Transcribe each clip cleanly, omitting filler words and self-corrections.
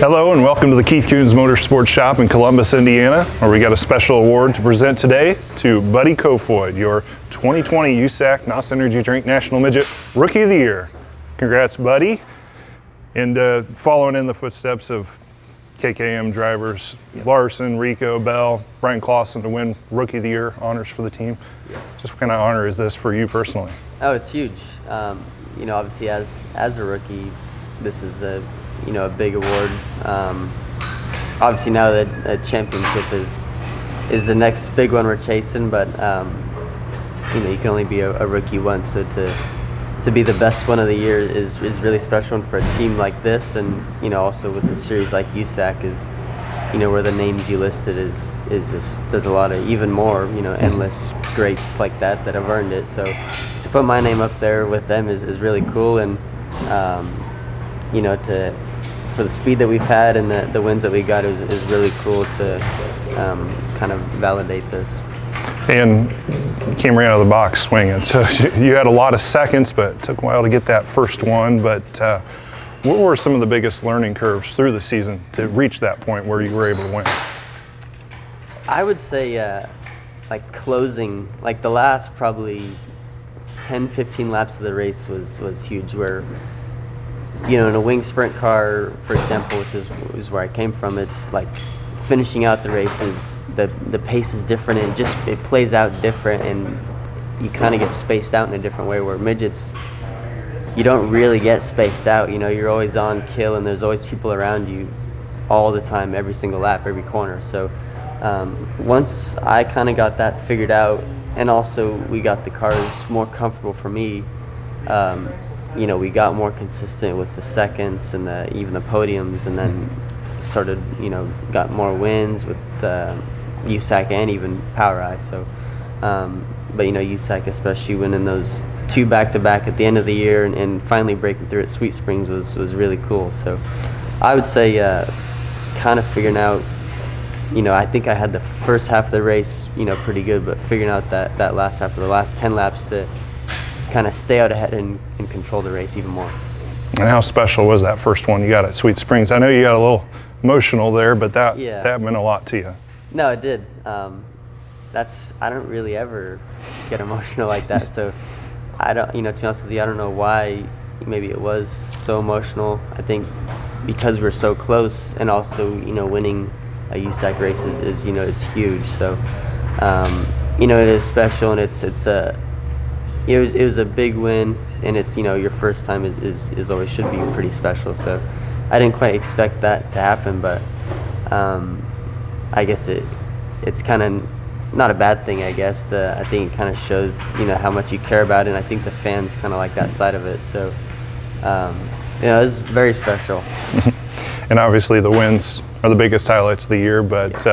Hello and welcome to the Keith Kunz Motorsports Shop in Columbus, Indiana, where we got a special award to present today to Buddy Kofoid, your 2020 USAC NOS Energy Drink National Midget Rookie of the Year. Congrats, Buddy. And following in the footsteps of KKM drivers Larson, Rico, Bell, Brian Clausen to win Rookie of the Year honors for the team. Just what kind of honor is this for you personally? Oh, it's huge. Obviously as a rookie, this is a big award. Obviously now that a championship is the next big one we're chasing, but you can only be a rookie once, so to be the best one of the year is really special. And for a team like this, and also with the series like USAC is where the names you listed is just, there's a lot of even more endless greats like that have earned it. So to put my name up there with them is really cool. And for the speed that we've had and the wins that we got, is really cool to kind of validate this. And you came right out of the box swinging, so you had a lot of seconds, but it took a while to get that first one. But what were some of the biggest learning curves through the season to reach that point where you were able to win? I would say like closing, like the last probably 10-15 laps of the race was huge, where in a wing sprint car, for example, which is where I came from, it's like finishing out the races, the pace is different, and it plays out different, and you kind of get spaced out in a different way, where midgets, you don't really get spaced out. You're always on kill, and there's always people around you all the time, every single lap, every corner. So once I kind of got that figured out, and also we got the cars more comfortable for me, we got more consistent with the seconds and even the podiums, and then started, got more wins with USAC and even Power Eye. So, but USAC, especially winning those two back-to-back at the end of the year and finally breaking through at Sweet Springs was really cool. So, I would say kind of figuring out, I think I had the first half of the race, pretty good, but figuring out that last half of the last 10 laps to kind of stay out ahead and control the race even more. And how special was that first one you got at Sweet Springs? I know you got a little emotional there, but that meant a lot to you. No, it did. I don't really ever get emotional like that. So I don't, to be honest with you, I don't know why maybe it was so emotional. I think because we're so close, and also, winning a USAC race is it's huge. So, it is special, and it was a big win, and it's your first time is always should be pretty special. So I didn't quite expect that to happen, but I guess it's kind of not a bad thing, I guess. I think it kind of shows how much you care about it, and I think the fans kind of like that side of it. So it was very special. And obviously the wins are the biggest highlights of the year, but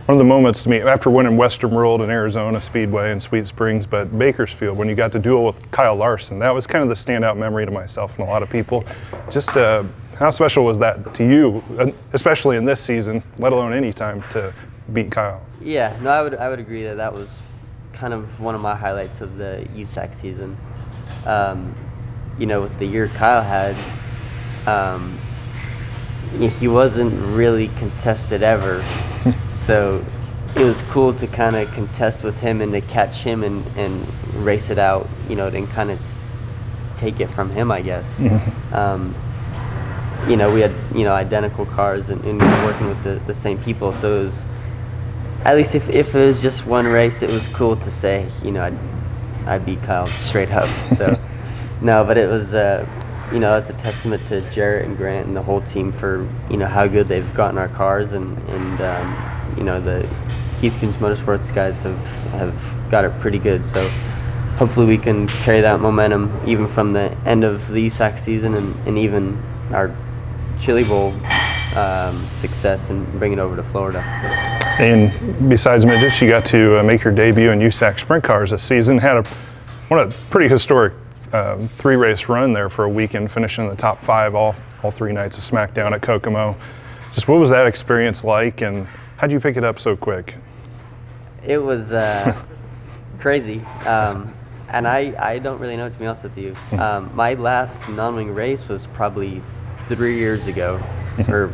one of the moments to me, after winning Western World and Arizona Speedway and Sweet Springs, but Bakersfield, when you got to duel with Kyle Larson, that was kind of the standout memory to myself and a lot of people. Just how special was that to you, especially in this season, let alone any time, to beat Kyle? Yeah, no, I would agree that was kind of one of my highlights of the USAC season. With the year Kyle had, he wasn't really contested ever. So it was cool to kind of contest with him and to catch him and race it out, and kind of take it from him, I guess. We had, identical cars and we were working with the same people. So it was, at least if it was just one race, it was cool to say, I beat Kyle straight up. So no, but it was, it's a testament to Jarrett and Grant and the whole team for, how good they've gotten our cars, and the Keith Kunz Motorsports guys have got it pretty good. So hopefully we can carry that momentum even from the end of the USAC season and even our Chili Bowl success, and bring it over to Florida. And besides midgets, you got to make your debut in USAC sprint cars this season. Had a pretty historic 3-race run there for a weekend, finishing in the top 5 all 3 nights of SmackDown at Kokomo. Just what was that experience like, and how'd you pick it up so quick? It was crazy, and I don't really know, to be honest with you. My last non-wing race was probably 3 years ago, or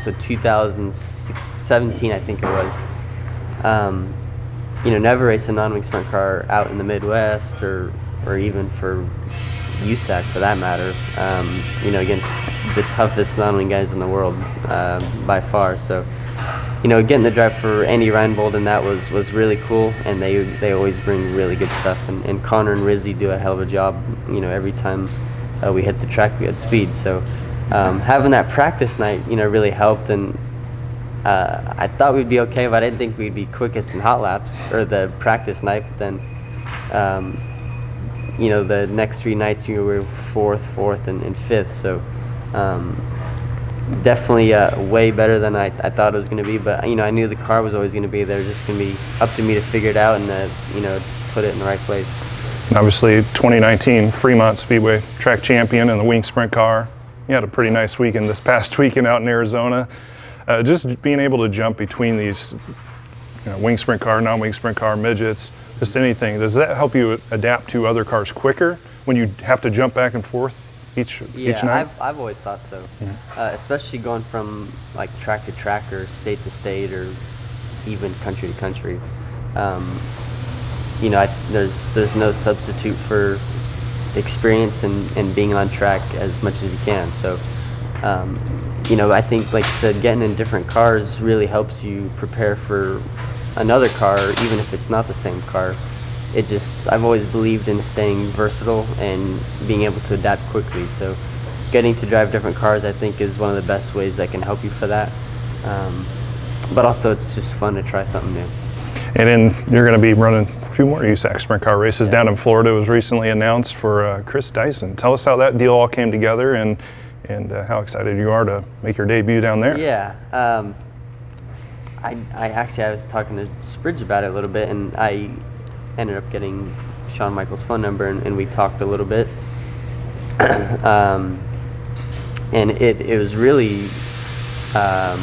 so 2017, I think it was. Never raced a non-wing sprint car out in the Midwest, or even for USAC for that matter. Against the toughest non-wing guys in the world by far. So, getting the drive for Andy Reinbold and that was really cool, and they always bring really good stuff. And Connor and Rizzy do a hell of a job. Every time we hit the track, we had speed. So having that practice night, really helped. And I thought we'd be okay, but I didn't think we'd be quickest in hot laps or the practice night. But then, the next 3 nights we were fourth, and fifth. So definitely way better than I thought it was going to be. But I knew the car was always going to be there. Just going to be up to me to figure it out and put it in the right place. And obviously, 2019 Fremont Speedway track champion in the wing sprint car. You had a pretty nice weekend this past weekend out in Arizona. Just being able to jump between these wing sprint car, non-wing sprint car, midgets, just anything. Does that help you adapt to other cars quicker when you have to jump back and forth each night? Yeah, I've always thought so. Especially going from like track to track or state to state or even country to country. There's no substitute for experience and being on track as much as you can. So I think, like you said, getting in different cars really helps you prepare for another car, even if it's not the same car. I've always believed in staying versatile and being able to adapt quickly. So getting to drive different cars, I think, is one of the best ways that can help you for that. But also, it's just fun to try something new. And then you're going to be running a few more USAC sprint car races down in Florida. It was recently announced for Chris Dyson. Tell us how that deal all came together and how excited you are to make your debut down there. Yeah. I was talking to Spridge about it a little bit, and I ended up getting Shawn Michaels' phone number, and we talked a little bit. And it was really, I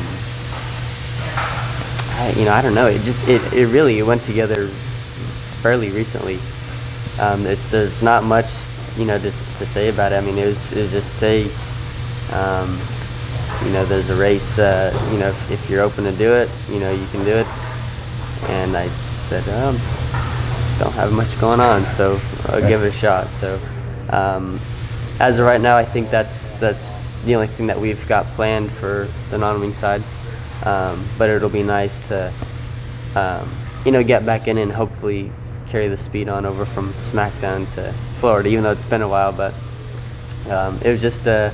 don't know. It really went together fairly recently. There's not much, to say about it. I mean, it was just there's a race. If you're open to do it, you can do it. And I said, don't have much going on, so I'll give it a shot. So as of right now, I think that's the only thing that we've got planned for the non-wing side. But it'll be nice to get back in and hopefully carry the speed on over from SmackDown to Florida, even though it's been a while. But it was just a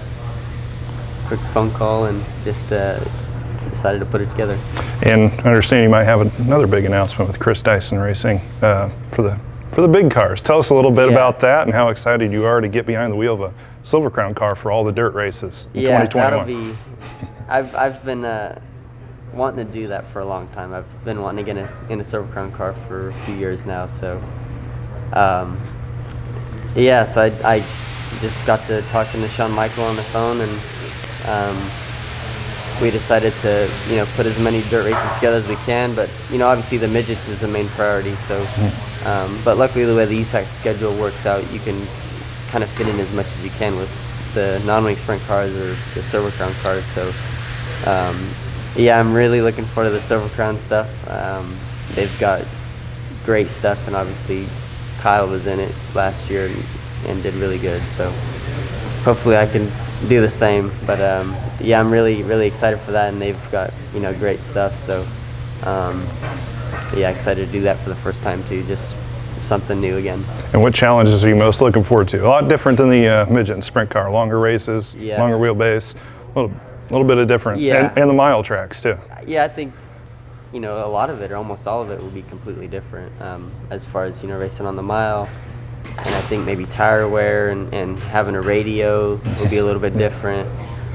quick phone call and just decided to put it together. And I understand you might have another big announcement with Chris Dyson Racing for the big cars. Tell us a little bit about that and how excited you are to get behind the wheel of a Silver Crown car for all the dirt races in 2021. That'll be. I've been wanting to do that for a long time. I've been wanting to get in a Silver Crown car for a few years now. So, so I just got to talking to Shawn Michael on the phone, and we decided to put as many dirt races together as we can. But obviously the midgets is the main priority. So, but luckily the way the USAC schedule works out, you can kind of fit in as much as you can with the non-wing sprint cars or the Silver Crown cars. So. I'm really looking forward to the Silver Crown stuff. They've got great stuff, and obviously Kyle was in it last year and did really good. So hopefully I can do the same. But I'm really, really excited for that, and they've got great stuff. So excited to do that for the first time too. Just something new again. And what challenges are you most looking forward to? A lot different than the midget and sprint car. Longer races, longer wheelbase, a little bit of different, and the mile tracks too. I think a lot of it, or almost all of it, will be completely different as far as racing on the mile. And I think maybe tire wear and having a radio will be a little bit different.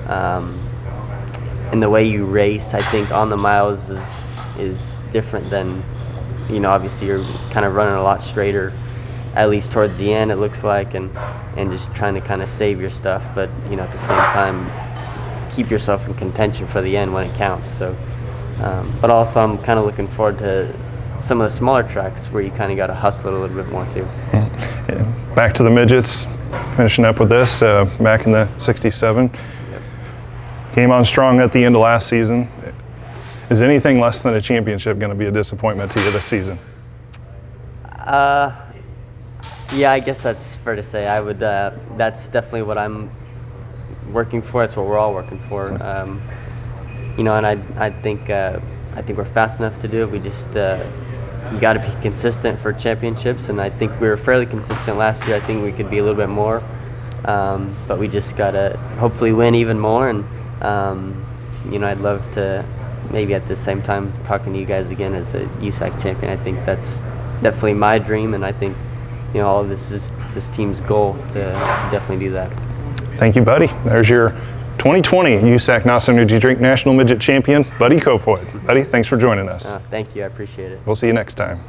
And the way you race, I think on the miles is different than obviously you're kind of running a lot straighter, at least towards the end it looks like, and just trying to kind of save your stuff, but at the same time keep yourself in contention for the end when it counts. So but also I'm kind of looking forward to some of the smaller tracks where you kind of got to hustle it a little bit more too. Back to the midgets, finishing up with this back in the 67, Came on strong at the end of last season. Is anything less than a championship going to be a disappointment to you this season? Yeah, I guess that's fair to say. I would. That's definitely what I'm working for. That's what we're all working for. You know, and I think we're fast enough to do it. We just you got to be consistent for championships, and I think we were fairly consistent last year. I think we could be a little bit more, but we just got to hopefully win even more. And you know, I'd love to maybe at the same time talking to you guys again as a USAC champion. I think that's definitely my dream, and I think, you know, all of this is this team's goal to definitely do that. Thank you, buddy. There's your 2020 USAC NOS Energy Drink National Midget Champion, Buddy Kofoid. Buddy, thanks for joining us. Thank you. I appreciate it. We'll see you next time.